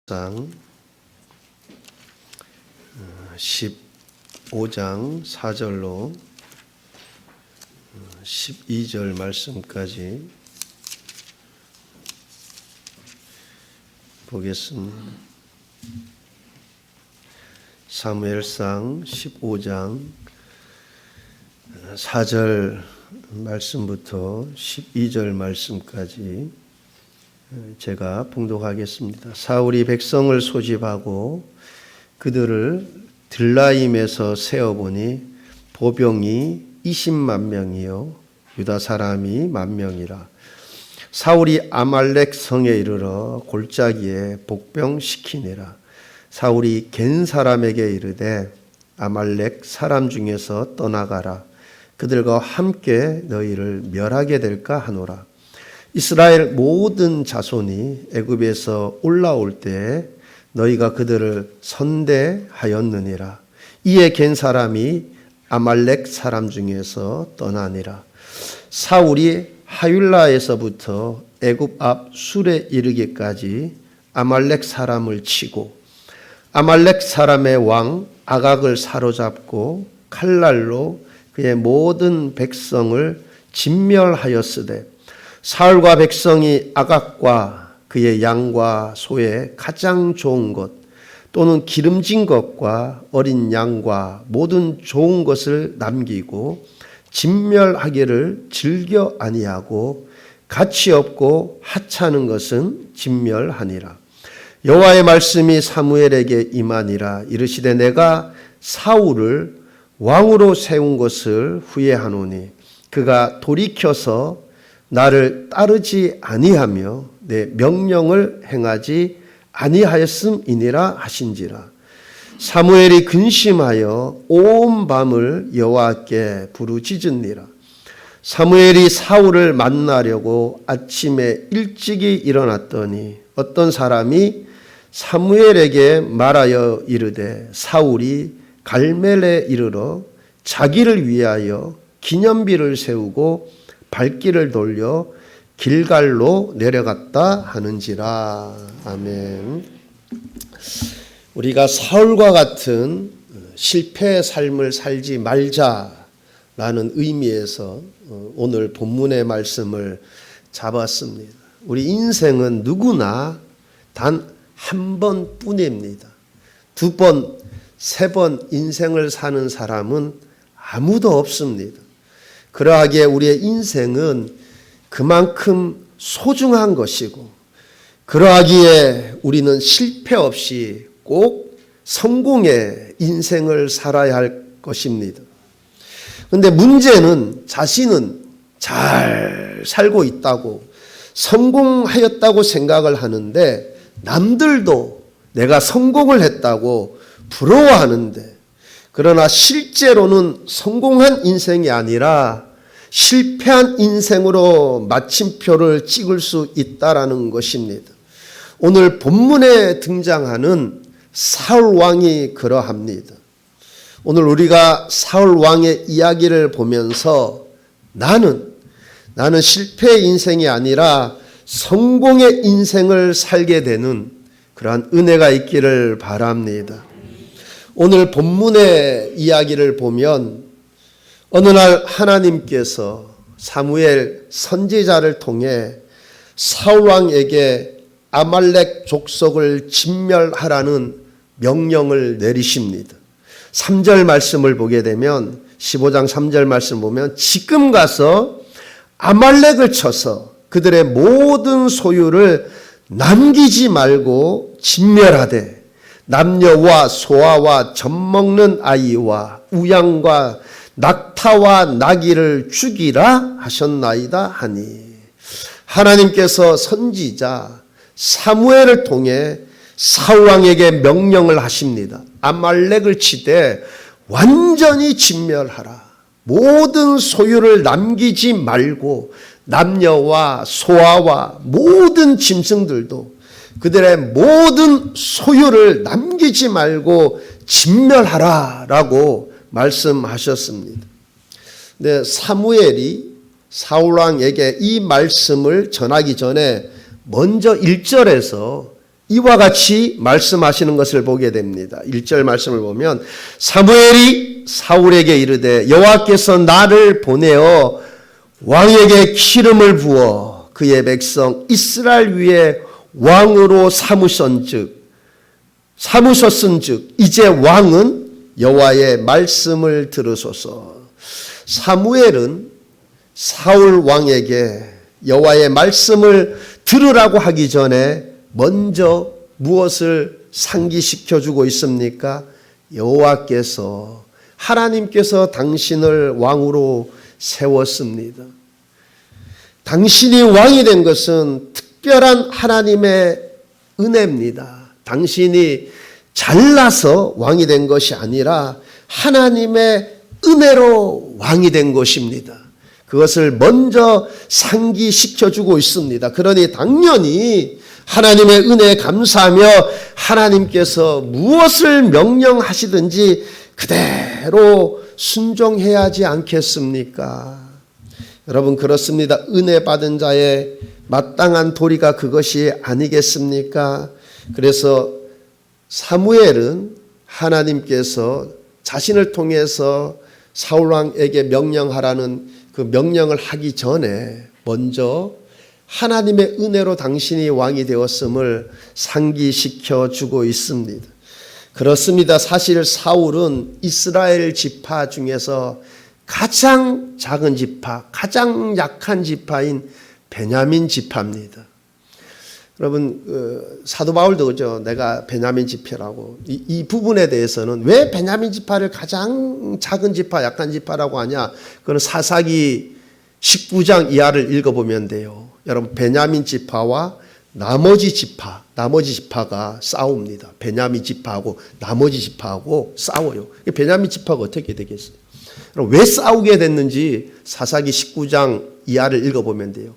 상 15장 4절로 12절 말씀까지 보겠습니다. 사무엘상 15장 4절 말씀부터 12절 말씀까지 제가 봉독하겠습니다. 사울이 백성을 소집하고 그들을 들라임에서 세어보니 보병이 20만 명이요 유다 사람이 10,000명이라. 사울이 아말렉 성에 이르러 골짜기에 복병시키니라. 사울이 겐 사람에게 이르되 아말렉 사람 중에서 떠나가라. 그들과 함께 너희를 멸하게 될까 하노라. 이스라엘 모든 자손이 애굽에서 올라올 때 너희가 그들을 선대하였느니라. 이에 겐 사람이 아말렉 사람 중에서 떠나니라. 사울이 하윌라에서부터 애굽 앞 술에 이르기까지 아말렉 사람을 치고 아말렉 사람의 왕 아각을 사로잡고 칼날로 그의 모든 백성을 진멸하였으되 사울과 백성이 아각과 그의 양과 소의 가장 좋은 것 또는 기름진 것과 어린 양과 모든 좋은 것을 남기고 진멸하기를 즐겨 아니하고 가치 없고 하찮은 것은 진멸하니라. 여호와의 말씀이 사무엘에게 임하니라. 이르시되 내가 사울을 왕으로 세운 것을 후회하노니 그가 돌이켜서 나를 따르지 아니하며 내 명령을 행하지 아니하였음이니라 하신지라. 사무엘이 근심하여 온 밤을 여호와께 부르짖으니라. 사무엘이 사울을 만나려고 아침에 일찍이 일어났더니 어떤 사람이 사무엘에게 말하여 이르되 사울이 갈멜에 이르러 자기를 위하여 기념비를 세우고 발길을 돌려 길갈로 내려갔다 하는지라. 아멘. 우리가 사울과 같은 실패의 삶을 살지 말자라는 의미에서 오늘 본문의 말씀을 잡았습니다. 우리 인생은 누구나 단 한 번뿐입니다. 2번, 3번 인생을 사는 사람은 아무도 없습니다. 그러하기에 우리의 인생은 그만큼 소중한 것이고 그러하기에 우리는 실패 없이 꼭 성공의 인생을 살아야 할 것입니다. 그런데 문제는 자신은 잘 살고 있다고 성공하였다고 생각을 하는데 남들도 내가 성공을 했다고 부러워하는데 그러나 실제로는 성공한 인생이 아니라 실패한 인생으로 마침표를 찍을 수 있다라는 것입니다. 오늘 본문에 등장하는 사울 왕이 그러합니다. 오늘 우리가 사울 왕의 이야기를 보면서 나는 실패의 인생이 아니라 성공의 인생을 살게 되는 그러한 은혜가 있기를 바랍니다. 오늘 본문의 이야기를 보면 어느 날 하나님께서 사무엘 선지자를 통해 사울 왕에게 아말렉 족속을 진멸하라는 명령을 내리십니다. 3절 말씀을 보게 되면 15장 3절 말씀 보면 지금 가서 아말렉을 쳐서 그들의 모든 소유를 남기지 말고 진멸하되 남녀와 소아와 젖먹는 아이와 우양과 낙타와 나귀를 죽이라 하셨나이다 하니 하나님께서 선지자 사무엘을 통해 사울 왕에게 명령을 하십니다. 아말렉을 치되 완전히 진멸하라. 모든 소유를 남기지 말고 남녀와 소아와 모든 짐승들도 그들의 모든 소유를 남기지 말고 진멸하라라고 말씀하셨습니다. 근데 사무엘이 사울 왕에게 이 말씀을 전하기 전에 먼저 1절에서 이와 같이 말씀하시는 것을 보게 됩니다. 1절 말씀을 보면 사무엘이 사울에게 이르되 여호와께서 나를 보내어 왕에게 기름을 부어 그의 백성 이스라엘 위에 왕으로 삼으셨은즉 이제 왕은 여호와의 말씀을 들으소서. 사무엘은 사울 왕에게 여호와의 말씀을 들으라고 하기 전에 먼저 무엇을 상기시켜 주고 있습니까? 여호와께서 하나님께서 당신을 왕으로 세웠습니다. 당신이 왕이 된 것은 특별한 하나님의 은혜입니다. 당신이 잘나서 왕이 된 것이 아니라 하나님의 은혜로 왕이 된 것입니다. 그것을 먼저 상기시켜 주고 있습니다. 그러니 당연히 하나님의 은혜에 감사하며 하나님께서 무엇을 명령하시든지 그대로 순종해야 하지 않겠습니까? 여러분 그렇습니다. 은혜 받은 자의 마땅한 도리가 그것이 아니겠습니까? 그래서 사무엘은 하나님께서 자신을 통해서 사울왕에게 명령하라는 그 명령을 하기 전에 먼저 하나님의 은혜로 당신이 왕이 되었음을 상기시켜 주고 있습니다. 그렇습니다. 사실 사울은 이스라엘 지파 중에서 가장 작은 지파, 가장 약한 지파인 베냐민 지파입니다. 여러분 사도 바울도 그죠? 내가 베냐민 지파라고 이 부분에 대해서는 왜 베냐민 지파를 가장 작은 지파, 약한 지파라고 하냐? 그건 사사기 19장 이하를 읽어보면 돼요. 여러분 베냐민 지파와 나머지 지파가 싸웁니다. 베냐민 지파하고 나머지 지파하고 싸워요. 베냐민 지파가 어떻게 되겠어요? 왜 싸우게 됐는지 사사기 19장 이하를 읽어보면 돼요.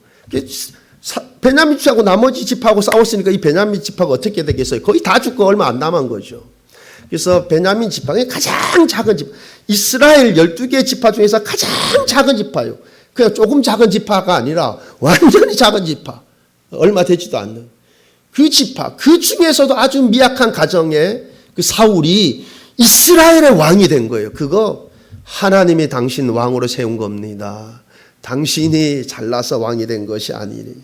베냐민 지파하고 나머지 지파하고 싸웠으니까 이 베냐민 지파가 어떻게 되겠어요? 거의 다 죽고 얼마 안 남은 거죠. 그래서 베냐민 지파가 가장 작은 지파, 이스라엘 12개 지파 중에서 가장 작은 지파예요. 그냥 조금 작은 지파가 아니라 완전히 작은 지파, 얼마 되지도 않는 그 지파, 그 중에서도 아주 미약한 가정에 그 사울이 이스라엘의 왕이 된 거예요. 그거 하나님이 당신 왕으로 세운 겁니다. 당신이 잘나서 왕이 된 것이 아니니.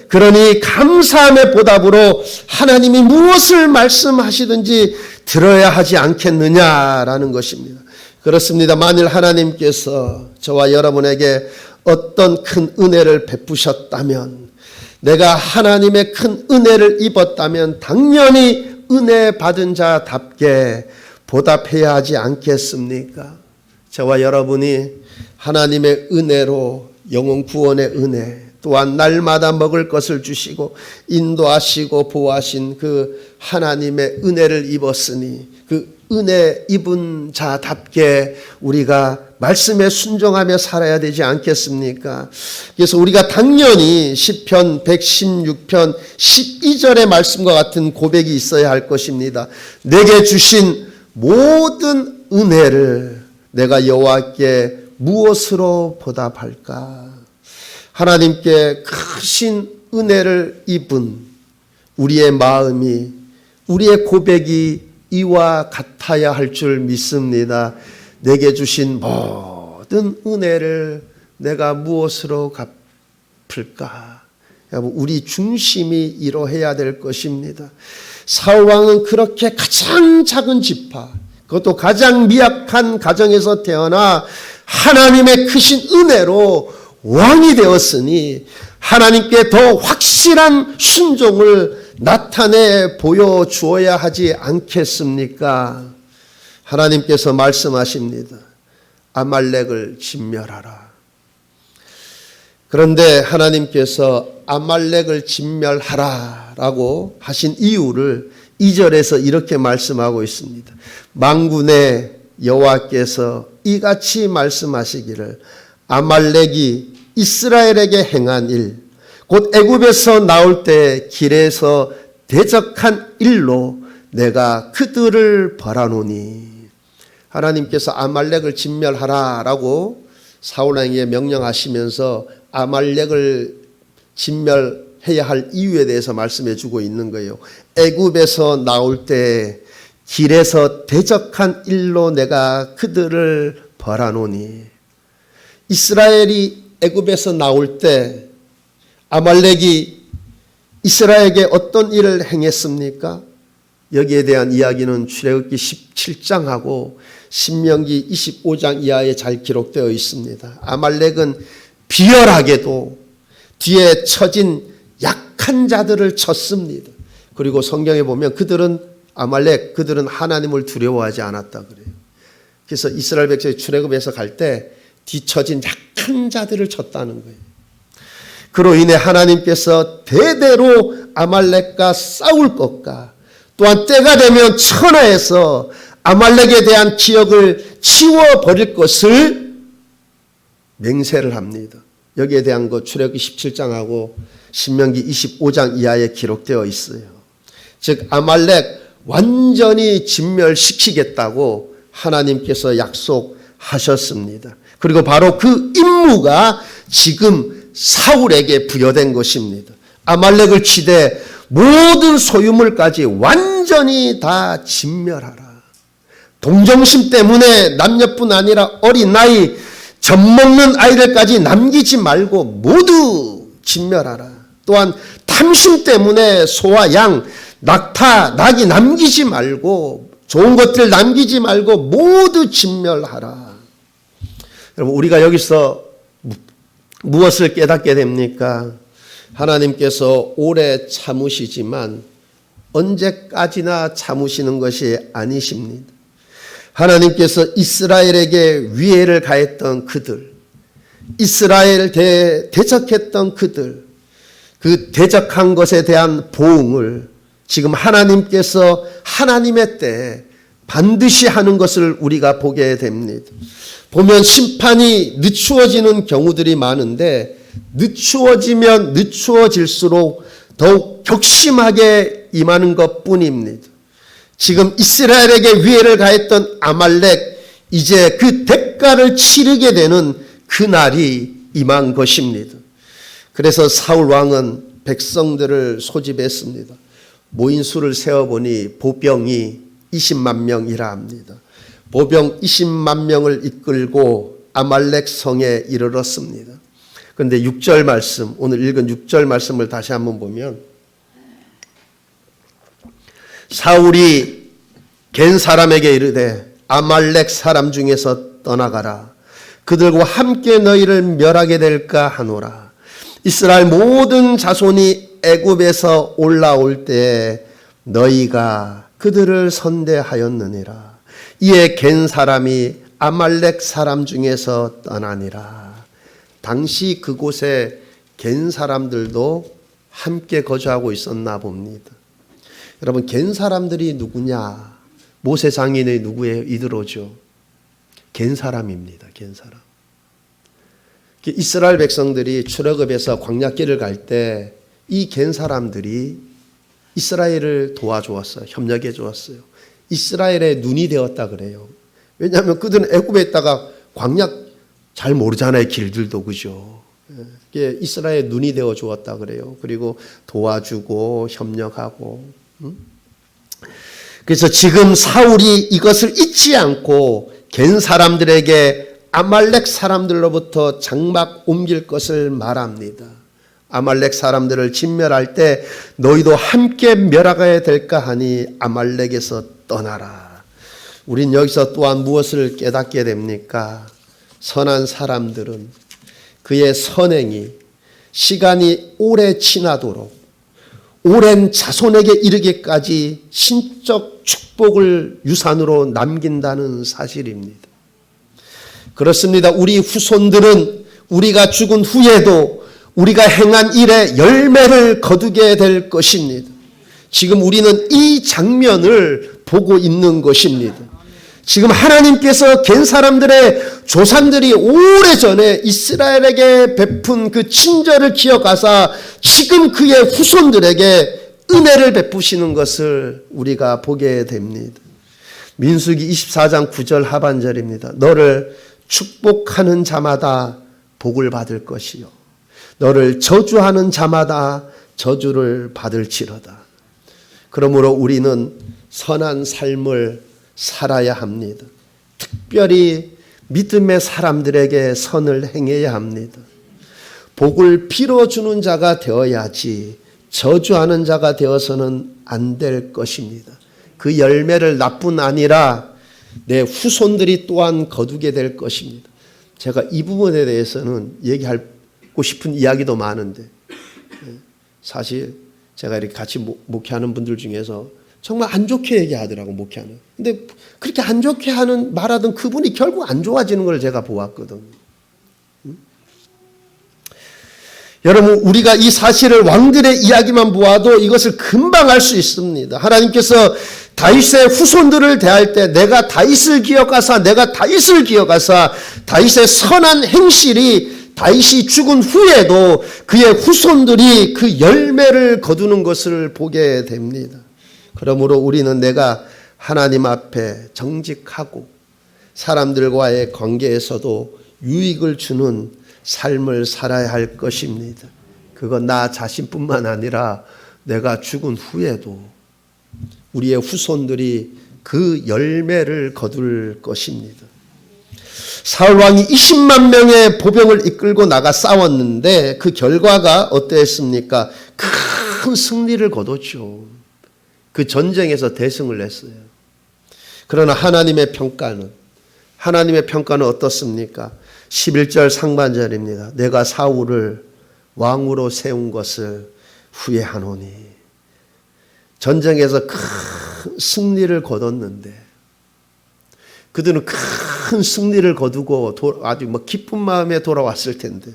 그러니 감사함의 보답으로 하나님이 무엇을 말씀하시든지 들어야 하지 않겠느냐라는 것입니다. 그렇습니다. 만일 하나님께서 저와 여러분에게 어떤 큰 은혜를 베푸셨다면, 내가 하나님의 큰 은혜를 입었다면 당연히 은혜 받은 자답게 보답해야 하지 않겠습니까? 저와 여러분이 하나님의 은혜로 영혼 구원의 은혜, 또한 날마다 먹을 것을 주시고 인도하시고 보호하신 그 하나님의 은혜를 입었으니 그 은혜 입은 자답게 우리가 말씀에 순종하며 살아야 되지 않겠습니까? 그래서 우리가 당연히 시편 116편 12절의 말씀과 같은 고백이 있어야 할 것입니다. 내게 주신 모든 은혜를 내가 여호와께 무엇으로 보답할까? 하나님께 크신 은혜를 입은 우리의 마음이, 우리의 고백이 이와 같아야 할 줄 믿습니다. 내게 주신 모든 은혜를 내가 무엇으로 갚을까? 우리 중심이 이러해야 될 것입니다. 사울왕은 그렇게 가장 작은 지파, 그것도 가장 미약한 가정에서 태어나 하나님의 크신 은혜로 왕이 되었으니 하나님께 더 확실한 순종을 나타내 보여주어야 하지 않겠습니까? 하나님께서 말씀하십니다. 아말렉을 진멸하라. 그런데 하나님께서 아말렉을 진멸하라라고 하신 이유를 2절에서 이렇게 말씀하고 있습니다. 만군의 여호와께서 이같이 말씀하시기를 아말렉이 이스라엘에게 행한 일, 곧 애굽에서 나올 때 길에서 대적한 일로 내가 그들을 벌하노니. 하나님께서 아말렉을 진멸하라라고 사울왕에게 명령하시면서 아말렉을 진멸해 해야 할 이유에 대해서 말씀해 주고 있는 거예요. 애굽에서 나올 때 길에서 대적한 일로 내가 그들을 벌하노니. 이스라엘이 애굽에서 나올 때 아말렉이 이스라엘에게 어떤 일을 행했습니까? 여기에 대한 이야기는 출애굽기 17장하고 신명기 25장 이하에 잘 기록되어 있습니다. 아말렉은 비열하게도 뒤에 처진 약한 자들을 쳤습니다. 그리고 성경에 보면 그들은 하나님을 두려워하지 않았다 그래요. 그래서 이스라엘 백성이 출애굽에서 갈 때 뒤처진 약한 자들을 쳤다는 거예요. 그로 인해 하나님께서 대대로 아말렉과 싸울 것과 또한 때가 되면 천하에서 아말렉에 대한 기억을 치워버릴 것을 맹세를 합니다. 여기에 대한 것 출애굽기 17장하고 신명기 25장 이하에 기록되어 있어요. 즉 아말렉 완전히 진멸시키겠다고 하나님께서 약속하셨습니다. 그리고 바로 그 임무가 지금 사울에게 부여된 것입니다. 아말렉을 치되 모든 소유물까지 완전히 다 진멸하라. 동정심 때문에 남녀뿐 아니라 어린 나이, 젖먹는 아이들까지 남기지 말고 모두 진멸하라. 또한 탐심 때문에 소와 양, 낙타, 낙이 남기지 말고 좋은 것들 남기지 말고 모두 진멸하라. 여러분 우리가 여기서 무엇을 깨닫게 됩니까? 하나님께서 오래 참으시지만 언제까지나 참으시는 것이 아니십니다. 하나님께서 이스라엘에게 위해를 가했던 그들, 이스라엘 대적했던 그들, 그 대적한 것에 대한 보응을 지금 하나님께서 하나님의 때에 반드시 하는 것을 우리가 보게 됩니다. 보면 심판이 늦추어지는 경우들이 많은데 늦추어지면 늦추어질수록 더욱 격심하게 임하는 것뿐입니다. 지금 이스라엘에게 위해를 가했던 아말렉, 이제 그 대가를 치르게 되는 그날이 임한 것입니다. 그래서 사울 왕은 백성들을 소집했습니다. 모인 수를 세어보니 보병이 20만 명이라 합니다. 보병 20만 명을 이끌고 아말렉 성에 이르렀습니다. 그런데 6절 말씀, 오늘 읽은 6절 말씀을 다시 한번 보면 사울이 겐 사람에게 이르되 아말렉 사람 중에서 떠나가라. 그들과 함께 너희를 멸하게 될까 하노라. 이스라엘 모든 자손이 애굽에서 올라올 때 너희가 그들을 선대하였느니라. 이에 겐 사람이 아말렉 사람 중에서 떠나니라. 당시 그곳에 겐 사람들도 함께 거주하고 있었나 봅니다. 여러분 겐 사람들이 누구냐? 모세 장인의 누구예요? 이드로죠. 겐 사람입니다. 겐 사람. 이스라엘 백성들이 출애굽에서 광야길을 갈 때 이 겐 사람들이 이스라엘을 도와주었어요. 협력해 주었어요. 이스라엘의 눈이 되었다 그래요. 왜냐하면 그들은 애굽에 있다가 광야 잘 모르잖아요. 길들도 그죠. 이스라엘의 눈이 되어 주었다 그래요. 그리고 도와주고 협력하고. 그래서 지금 사울이 이것을 잊지 않고 겐 사람들에게 아말렉 사람들로부터 장막 옮길 것을 말합니다. 아말렉 사람들을 진멸할 때 너희도 함께 멸하게 될까 하니 아말렉에서 떠나라. 우린 여기서 또한 무엇을 깨닫게 됩니까? 선한 사람들은 그의 선행이 시간이 오래 지나도록 오랜 자손에게 이르기까지 신적 축복을 유산으로 남긴다는 사실입니다. 그렇습니다. 우리 후손들은 우리가 죽은 후에도 우리가 행한 일의 열매를 거두게 될 것입니다. 지금 우리는 이 장면을 보고 있는 것입니다. 지금 하나님께서 겐 사람들의 조상들이 오래전에 이스라엘에게 베푼 그 친절을 기억하사 지금 그의 후손들에게 은혜를 베푸시는 것을 우리가 보게 됩니다. 민수기 24장 9절 하반절입니다. 너를 축복하는 자마다 복을 받을 것이요 너를 저주하는 자마다 저주를 받을지로다. 그러므로 우리는 선한 삶을 살아야 합니다. 특별히 믿음의 사람들에게 선을 행해야 합니다. 복을 빌어주는 자가 되어야지 저주하는 자가 되어서는 안 될 것입니다. 그 열매를 나뿐 아니라 내 후손들이 또한 거두게 될 것입니다. 제가 이 부분에 대해서는 얘기하고 싶은 이야기도 많은데 사실 제가 이렇게 같이 목회하는 분들 중에서 정말 안 좋게 얘기하더라고, 목회하는. 근데 그렇게 안 좋게 말하던 그분이 결국 안 좋아지는 걸 제가 보았거든요. 여러분, 우리가 이 사실을 왕들의 이야기만 보아도 이것을 금방 알 수 있습니다. 하나님께서 다윗의 후손들을 대할 때 내가 다윗을 기억하사 다윗의 선한 행실이 다윗이 죽은 후에도 그의 후손들이 그 열매를 거두는 것을 보게 됩니다. 그러므로 우리는 내가 하나님 앞에 정직하고 사람들과의 관계에서도 유익을 주는 삶을 살아야 할 것입니다. 그건 나 자신뿐만 아니라 내가 죽은 후에도 우리의 후손들이 그 열매를 거둘 것입니다. 사울 왕이 20만 명의 보병을 이끌고 나가 싸웠는데 그 결과가 어땠습니까? 큰 승리를 거뒀죠. 그 전쟁에서 대승을 했어요. 그러나 하나님의 평가는 어떻습니까? 11절 상반절입니다. 내가 사울을 왕으로 세운 것을 후회하노니. 전쟁에서 큰 승리를 거뒀는데 그들은 큰 승리를 거두고 아주 기쁜 마음에 돌아왔을 텐데,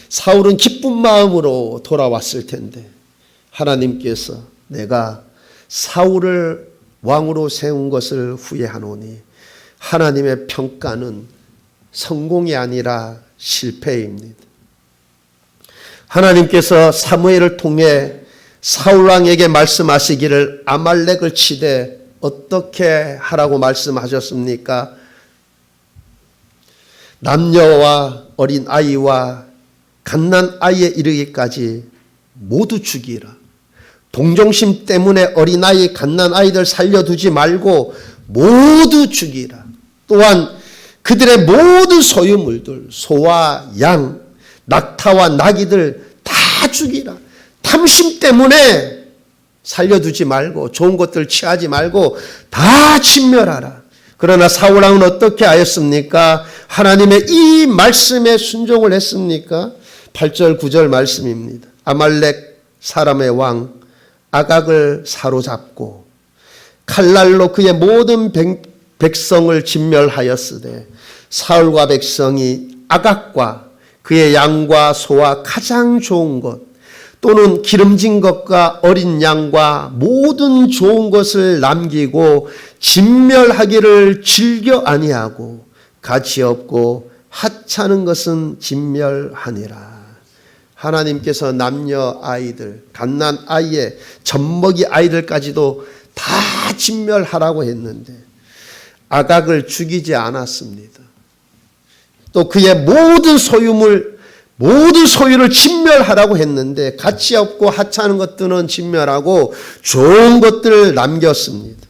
사울은 기쁜 마음으로 돌아왔을 텐데 하나님께서 내가 사울을 왕으로 세운 것을 후회하노니, 하나님의 평가는 성공이 아니라 실패입니다. 하나님께서 사무엘을 통해 사울 왕에게 말씀하시기를 아말렉을 치되 어떻게 하라고 말씀하셨습니까? 남녀와 어린 아이와 갓난 아이에 이르기까지 모두 죽이라. 동정심 때문에 어린아이 갓난 아이들 살려두지 말고 모두 죽이라. 또한 그들의 모든 소유물들, 소와 양, 낙타와 나귀들 다 죽이라. 탐심 때문에 살려두지 말고 좋은 것들 취하지 말고 다 진멸하라. 그러나 사울왕은 어떻게 하였습니까? 하나님의 이 말씀에 순종을 했습니까? 8절 9절 말씀입니다. 아말렉 사람의 왕 아각을 사로잡고 칼날로 그의 모든 백성을 진멸하였으되 사울과 백성이 아각과 그의 양과 소와 가장 좋은 것 또는 기름진 것과 어린 양과 모든 좋은 것을 남기고 진멸하기를 즐겨 아니하고 가치 없고 하찮은 것은 진멸하니라. 하나님께서 남녀 아이들, 갓난 아이의 젖먹이 아이들까지도 다 진멸하라고 했는데 아각을 죽이지 않았습니다. 또 그의 모든 소유를 진멸하라고 했는데 가치 없고 하찮은 것들은 진멸하고 좋은 것들을 남겼습니다.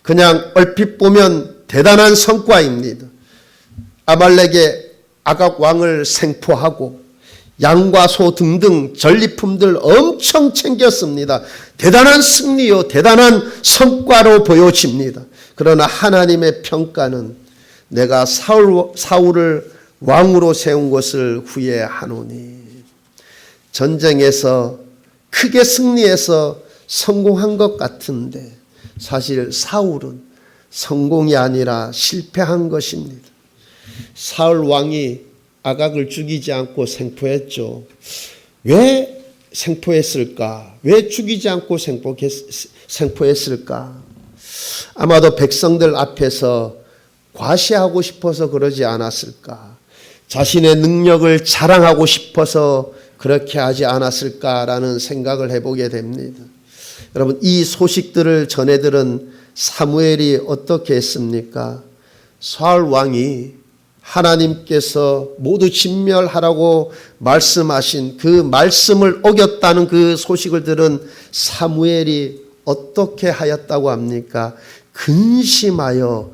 그냥 얼핏 보면 대단한 성과입니다. 아말렉의 아각 왕을 생포하고 양과 소 등등 전리품들 엄청 챙겼습니다. 대단한 승리요, 대단한 성과로 보여집니다. 그러나 하나님의 평가는 내가 사울을 왕으로 세운 것을 후회하노니. 전쟁에서 크게 승리해서 성공한 것 같은데 사실 사울은 성공이 아니라 실패한 것입니다. 사울 왕이 아각을 죽이지 않고 생포했죠. 왜 생포했을까? 왜 죽이지 않고 생포했을까? 아마도 백성들 앞에서 과시하고 싶어서 그러지 않았을까? 자신의 능력을 자랑하고 싶어서 그렇게 하지 않았을까라는 생각을 해보게 됩니다. 여러분, 이 소식들을 전해들은 사무엘이 어떻게 했습니까? 사울 왕이 하나님께서 모두 진멸하라고 말씀하신 그 말씀을 어겼다는 그 소식을 들은 사무엘이 어떻게 하였다고 합니까? 근심하여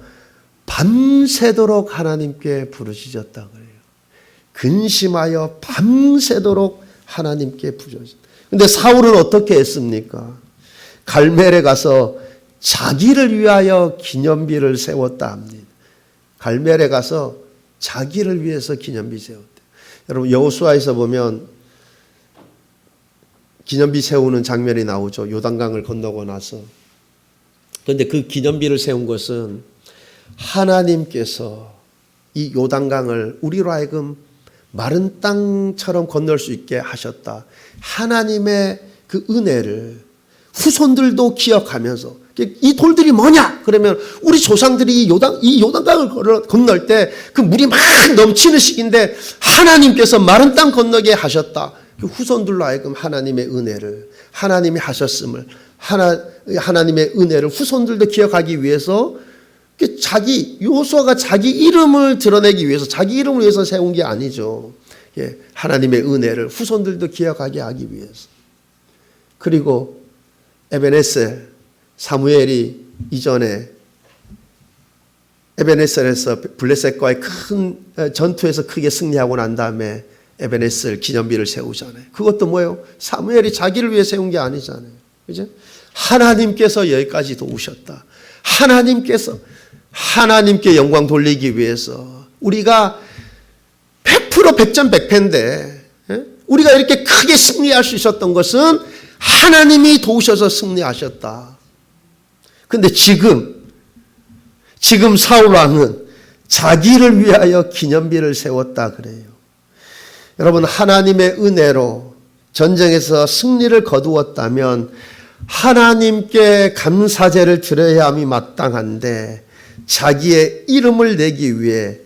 밤새도록 하나님께 부르짖었다 그래요. 근심하여 밤새도록 하나님께 부르짖었다. 근데 사울은 어떻게 했습니까? 갈멜에 가서 자기를 위하여 기념비를 세웠다 합니다. 갈멜에 가서 자기를 위해서 기념비 세웠대요. 여러분 여호수아에서 보면 기념비 세우는 장면이 나오죠. 요단강을 건너고 나서. 그런데 그 기념비를 세운 것은 하나님께서 이 요단강을 우리로 하여금 마른 땅처럼 건널 수 있게 하셨다. 하나님의 그 은혜를 후손들도 기억하면서 이 돌들이 뭐냐? 그러면 우리 조상들이 이 요단강을 건널 때 그 물이 막 넘치는 시기인데 하나님께서 마른 땅 건너게 하셨다. 그 후손들로 하여금 하나님의 은혜를 하나님이 하셨음을 하나님의 은혜를 후손들도 기억하기 위해서 여호수아가 자기 이름을 드러내기 위해서 자기 이름을 위해서 세운 게 아니죠. 하나님의 은혜를 후손들도 기억하게 하기 위해서. 그리고 에베네셀 사무엘이 이전에 에베네셀에서 블레셋과의 큰 전투에서 크게 승리하고 난 다음에 에베네셀 기념비를 세우잖아요. 그것도 뭐예요? 사무엘이 자기를 위해 세운 게 아니잖아요. 그죠? 하나님께서 여기까지 도우셨다. 하나님께 영광 돌리기 위해서 우리가 100% 100%인데 우리가 이렇게 크게 승리할 수 있었던 것은 하나님이 도우셔서 승리하셨다. 근데 지금 사울 왕은 자기를 위하여 기념비를 세웠다 그래요. 여러분 하나님의 은혜로 전쟁에서 승리를 거두었다면 하나님께 감사제를 드려야 함이 마땅한데 자기의 이름을 내기 위해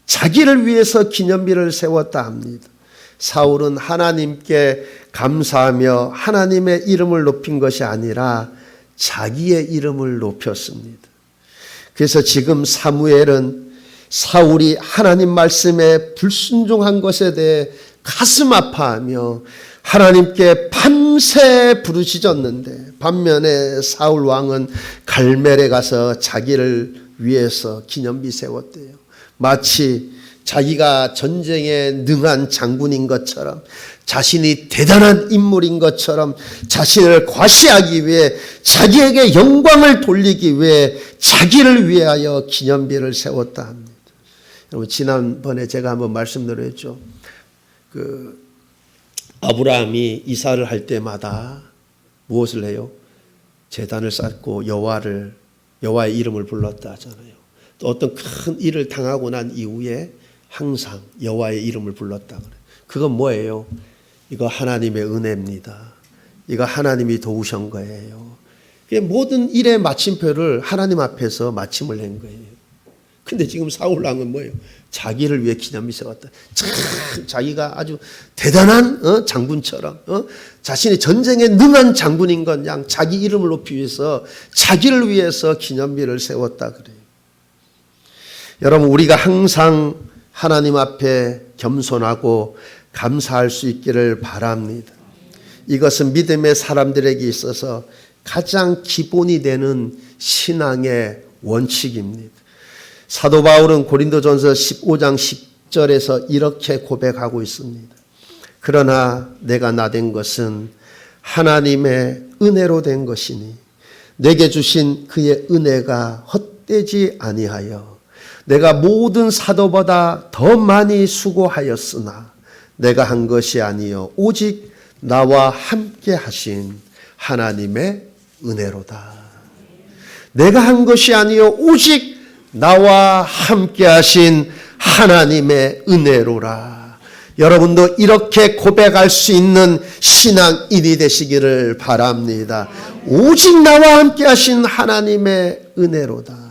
자기를 위해서 기념비를 세웠다 합니다. 사울은 하나님께 감사하며 하나님의 이름을 높인 것이 아니라 자기의 이름을 높였습니다. 그래서 지금 사무엘은 사울이 하나님 말씀에 불순종한 것에 대해 가슴 아파하며 하나님께 밤새 부르짖었는데 반면에 사울 왕은 갈멜에 가서 자기를 위해서 기념비 세웠대요. 마치 자기가 전쟁에 능한 장군인 것처럼 자신이 대단한 인물인 것처럼 자신을 과시하기 위해 자기에게 영광을 돌리기 위해 자기를 위하여 기념비를 세웠다 합니다. 여러분 지난번에 제가 한번 말씀드렸죠. 아브라함이 이사를 할 때마다 무엇을 해요? 제단을 쌓고 여호와의 이름을 불렀다 하잖아요. 또 어떤 큰 일을 당하고 난 이후에 항상 여호와의 이름을 불렀다 그래요. 그건 뭐예요? 이거 하나님의 은혜입니다. 이거 하나님이 도우신 거예요. 모든 일의 마침표를 하나님 앞에서 마침을 낸 거예요. 근데 지금 사울 왕은 뭐예요? 자기를 위해 기념비 세웠다. 자기가 아주 대단한 장군처럼 자신이 전쟁에 능한 장군인 건 그냥 자기 이름을 높이기 위해서 자기를 위해서 기념비를 세웠다 그래요. 여러분 우리가 항상 하나님 앞에 겸손하고 감사할 수 있기를 바랍니다. 이것은 믿음의 사람들에게 있어서 가장 기본이 되는 신앙의 원칙입니다. 사도 바울은 고린도전서 15장 10절에서 이렇게 고백하고 있습니다. 그러나 내가 나된 것은 하나님의 은혜로 된 것이니 내게 주신 그의 은혜가 헛되지 아니하여 내가 모든 사도보다 더 많이 수고하였으나 내가 한 것이 아니요 오직 나와 함께 하신 하나님의 은혜로다. 내가 한 것이 아니요 오직 나와 함께 하신 하나님의 은혜로라. 여러분도 이렇게 고백할 수 있는 신앙인이 되시기를 바랍니다. 오직 나와 함께 하신 하나님의 은혜로다.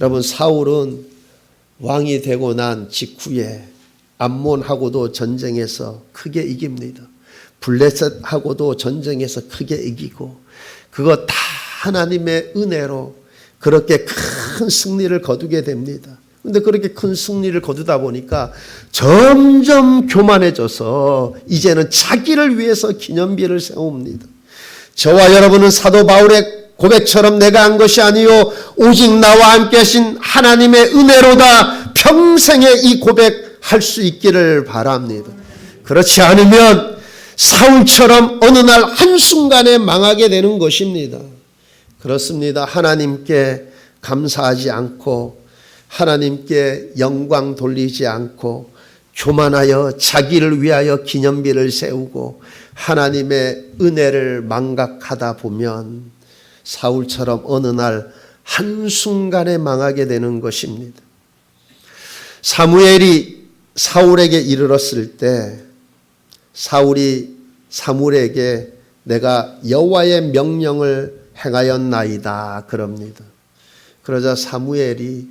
여러분 사울은 왕이 되고 난 직후에 암몬하고도 전쟁에서 크게 이깁니다. 블레셋하고도 전쟁에서 크게 이기고 그거 다 하나님의 은혜로 그렇게 큰 큰 승리를 거두게 됩니다. 근데 그렇게 큰 승리를 거두다 보니까 점점 교만해져서 이제는 자기를 위해서 기념비를 세웁니다. 저와 여러분은 사도 바울의 고백처럼 내가 한 것이 아니요 오직 나와 함께 하신 하나님의 은혜로다 평생에 이 고백할 수 있기를 바랍니다. 그렇지 않으면 사울처럼 어느 날 한순간에 망하게 되는 것입니다. 그렇습니다. 하나님께 감사하지 않고 하나님께 영광 돌리지 않고 교만하여 자기를 위하여 기념비를 세우고 하나님의 은혜를 망각하다 보면 사울처럼 어느 날 한순간에 망하게 되는 것입니다. 사무엘이 사울에게 이르렀을 때 사울이 사무엘에게 내가 여호와의 명령을 행하였나이다 그럽니다. 그러자 사무엘이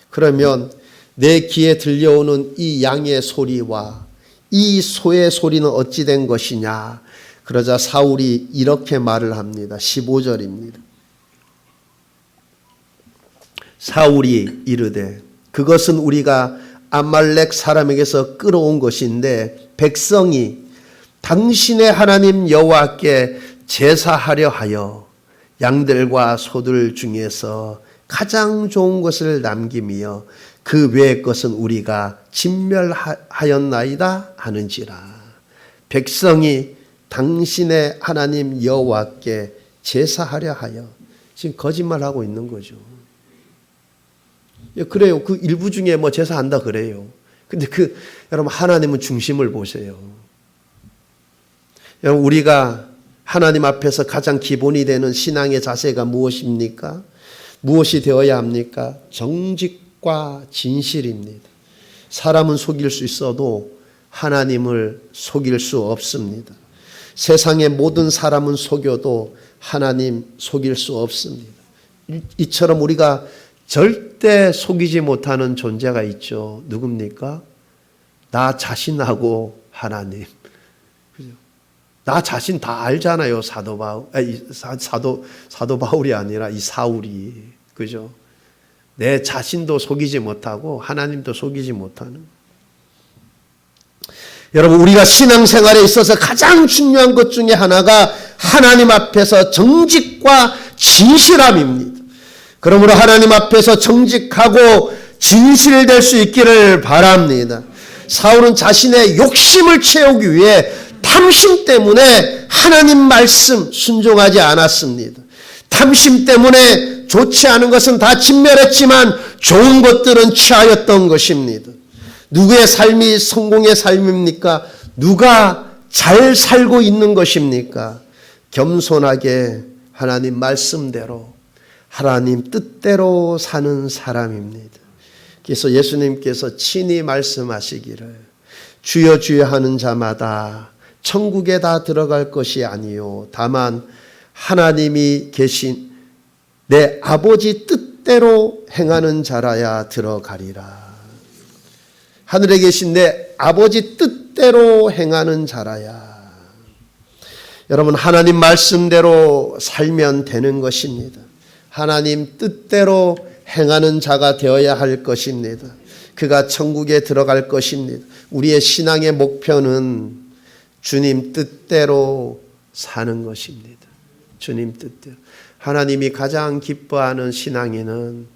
그러면 내 귀에 들려오는 이 양의 소리와 이 소의 소리는 어찌 된 것이냐. 그러자 사울이 이렇게 말을 합니다. 15절입니다. 사울이 이르되 그것은 우리가 아말렉 사람에게서 끌어온 것인데 백성이 당신의 하나님 여호와께 제사하려 하여 양들과 소들 중에서 가장 좋은 것을 남기며 그 외의 것은 우리가 진멸하였나이다 하는지라. 백성이 당신의 하나님 여호와께 제사하려 하여 지금 거짓말하고 있는 거죠. 그래요. 그 일부 중에 뭐 제사한다 그래요. 근데 여러분 하나님은 중심을 보세요. 여러분 우리가 하나님 앞에서 가장 기본이 되는 신앙의 자세가 무엇입니까? 무엇이 되어야 합니까? 정직과 진실입니다. 사람은 속일 수 있어도 하나님을 속일 수 없습니다. 세상의 모든 사람은 속여도 하나님 속일 수 없습니다. 이처럼 우리가 절대 속이지 못하는 존재가 있죠. 누굽니까? 나 자신하고 하나님. 그죠? 나 자신 다 알잖아요. 사도 바울이 아니라 이 사울이. 그죠? 내 자신도 속이지 못하고 하나님도 속이지 못하는. 여러분 우리가 신앙생활에 있어서 가장 중요한 것 중에 하나가 하나님 앞에서 정직과 진실함입니다. 그러므로 하나님 앞에서 정직하고 진실될 수 있기를 바랍니다. 사울은 자신의 욕심을 채우기 위해 탐심 때문에 하나님 말씀 순종하지 않았습니다. 탐심 때문에 좋지 않은 것은 다 진멸했지만 좋은 것들은 취하였던 것입니다. 누구의 삶이 성공의 삶입니까? 누가 잘 살고 있는 것입니까? 겸손하게 하나님 말씀대로 하나님 뜻대로 사는 사람입니다. 그래서 예수님께서 친히 말씀하시기를 주여 주여 하는 자마다 천국에 다 들어갈 것이 아니요 다만 하나님이 계신 내 아버지 뜻대로 행하는 자라야 들어가리라. 하늘에 계신 내 아버지 뜻대로 행하는 자라야. 여러분 하나님 말씀대로 살면 되는 것입니다. 하나님 뜻대로 행하는 자가 되어야 할 것입니다. 그가 천국에 들어갈 것입니다. 우리의 신앙의 목표는 주님 뜻대로 사는 것입니다. 주님 뜻대로. 하나님이 가장 기뻐하는 신앙인은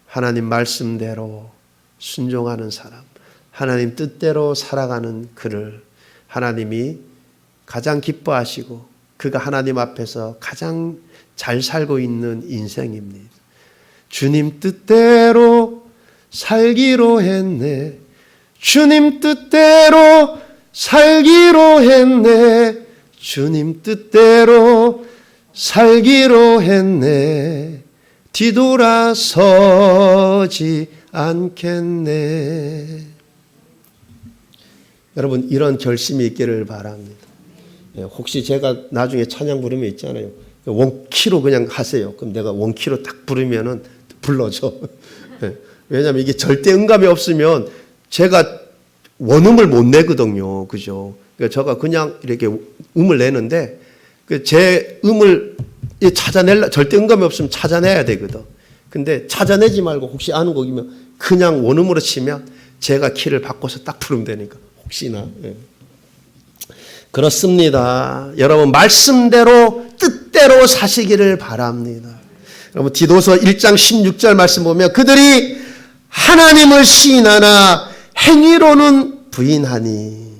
하나님 말씀대로 순종하는 사람, 하나님 뜻대로 살아가는 그를 하나님이 가장 기뻐하시고 그가 하나님 앞에서 가장 잘 살고 있는 인생입니다. 주님 뜻대로 살기로 했네. 주님 뜻대로 살기로 했네. 주님 뜻대로 살기로 했네. 뒤돌아서지 않겠네. 여러분 이런 결심이 있기를 바랍니다. 혹시 제가 나중에 찬양 부르면 있잖아요. 원키로 그냥 하세요. 그럼 내가 원키로 딱 부르면은 불러줘. 왜냐하면 이게 절대 음감이 없으면 제가 원음을 못 내거든요. 그죠? 그러니까 제가 그냥 이렇게 음을 내는데 제 음을 절대 음감이 없으면 찾아내야 되거든. 근데 찾아내지 말고 혹시 아는 곡이면 그냥 원음으로 치면 제가 키를 바꿔서 딱 부르면 되니까 혹시나. 예. 그렇습니다. 여러분 말씀대로 뜻대로 사시기를 바랍니다. 여러분 디도서 1장 16절 말씀 보면 그들이 하나님을 시인하나 행위로는 부인하니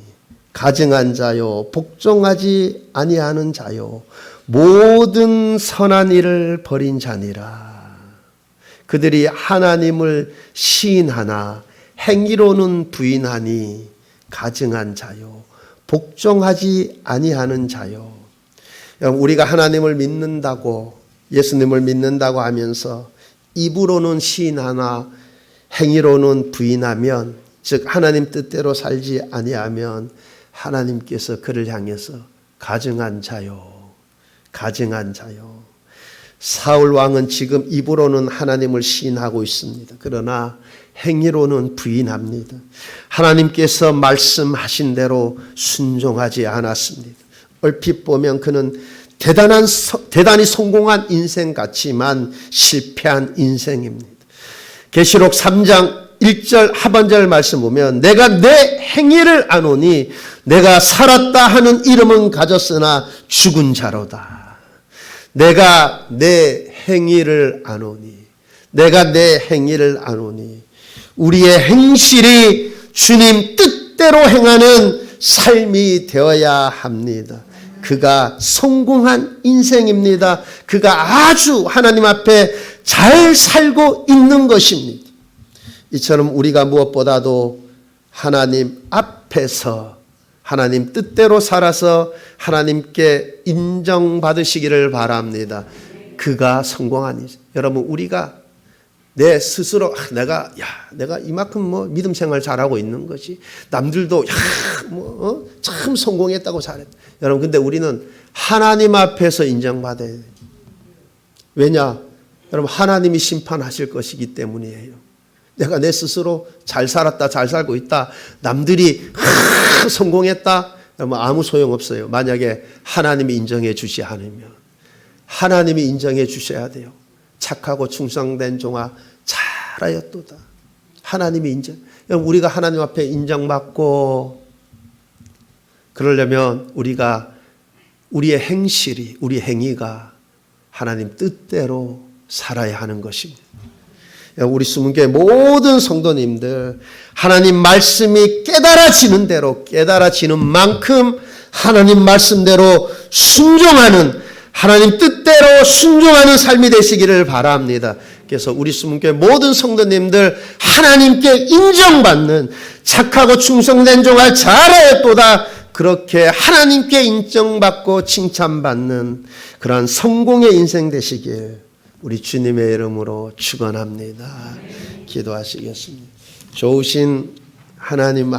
가증한 자요 복종하지 아니하는 자요 모든 선한 일을 버린 자니라. 그들이 하나님을 시인하나 행위로는 부인하니 가증한 자요 복종하지 아니하는 자요. 우리가 하나님을 믿는다고 예수님을 믿는다고 하면서 입으로는 시인하나 행위로는 부인하면 즉 하나님 뜻대로 살지 아니하면 하나님께서 그를 향해서 가증한 자요 가증한 자요. 사울 왕은 지금 입으로는 하나님을 시인하고 있습니다. 그러나 행위로는 부인합니다. 하나님께서 말씀하신 대로 순종하지 않았습니다. 얼핏 보면 그는 대단히 성공한 인생 같지만 실패한 인생입니다. 계시록 3장 1절 하반절 말씀 보면 내가 내 행위를 아노니 내가 살았다 하는 이름은 가졌으나 죽은 자로다. 내가 내 행위를 아노니 내가 내 행위를 아노니 우리의 행실이 주님 뜻대로 행하는 삶이 되어야 합니다. 그가 성공한 인생입니다. 그가 아주 하나님 앞에 잘 살고 있는 것입니다. 이처럼 우리가 무엇보다도 하나님 앞에서 하나님 뜻대로 살아서 하나님께 인정받으시기를 바랍니다. 그가 성공한 인생. 여러분 우리가 내 스스로 내가 이만큼 믿음 생활 잘하고 있는 거지. 남들도 참 성공했다고 잘했다. 여러분 근데 우리는 하나님 앞에서 인정받아야 돼요. 왜냐? 여러분 하나님이 심판하실 것이기 때문이에요. 내가 내 스스로 잘 살았다, 잘 살고 있다. 남들이 성공했다. 여러분 아무 소용없어요. 만약에 하나님이 인정해 주지 않으면 하나님이 인정해 주셔야 돼요. 착하고 충성된 종아 잘하였도다. 하나님이 인정. 우리가 하나님 앞에 인정받고 그러려면 우리가 우리의 행실이 우리 행위가 하나님 뜻대로 살아야 하는 것입니다. 우리 수문교회 모든 성도님들 하나님 말씀이 깨달아지는 대로 깨달아지는 만큼 하나님 말씀대로 순종하는 하나님 뜻대로 순종하는 삶이 되시기를 바랍니다. 그래서 우리 수문교회 모든 성도님들 하나님께 인정받는 착하고 충성된 종아 잘하였도다 그렇게 하나님께 인정받고 칭찬받는 그러한 성공의 인생 되시길 우리 주님의 이름으로 축원합니다. 기도하시겠습니다. 좋으신 하나님